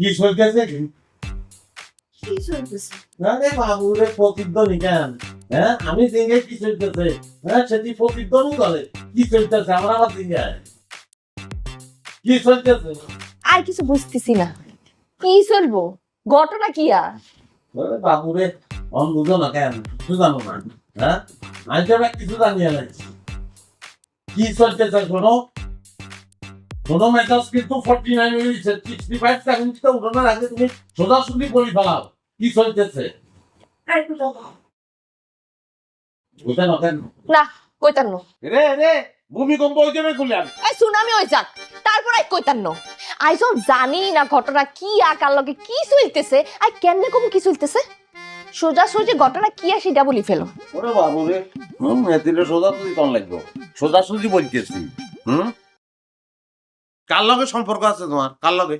কি চলতেছে কি চলতেছে? আরে বাবুরে প্রতিদ্বন্দ্বী কেন? হ্যাঁ আমি দিনে কি চলতেছে? হ্যাঁ সেটি প্রতিদ্বন্দ্বী করে কি চলতেছে আমার আমার দিনে কি চলতেছে? আর কিছু বুঝতেছি না, কি চলবো, ঘটনা কি আর? আরে বাবুরে অন বুঝো না কেন? কিছু জানো না? হ্যাঁ আমি তো এবার কিছু জানি না কি চলতেছে শোনো শোনো মেজাজ কিন্তু 49 মিনিট 65 সেকেন্ড তো উঠানোর আগে তুমি সোজাসুজি বলি ফেলাও কি চলতেছে বুঝতে না কেন? না, কইতাম না। রে রে ভূমিকম্প হইতে খুললাম এই সুনামি হয়ে যাক, তারপর আই কইতাম না। আই সব জানি না ঘটনা কি আর কার লগে কি চলতেছে, আই কেমনে কম কি চলতেছে। সোজা সোজা ঘটনা কি আর সেটা বলি ফেলো। ওরে বাবু রে এদিকে সোজাসুজি কম লাগবে সোজাসুজি বলতেছি কার লগে সম্পর্ক আছে তোমার কার লগে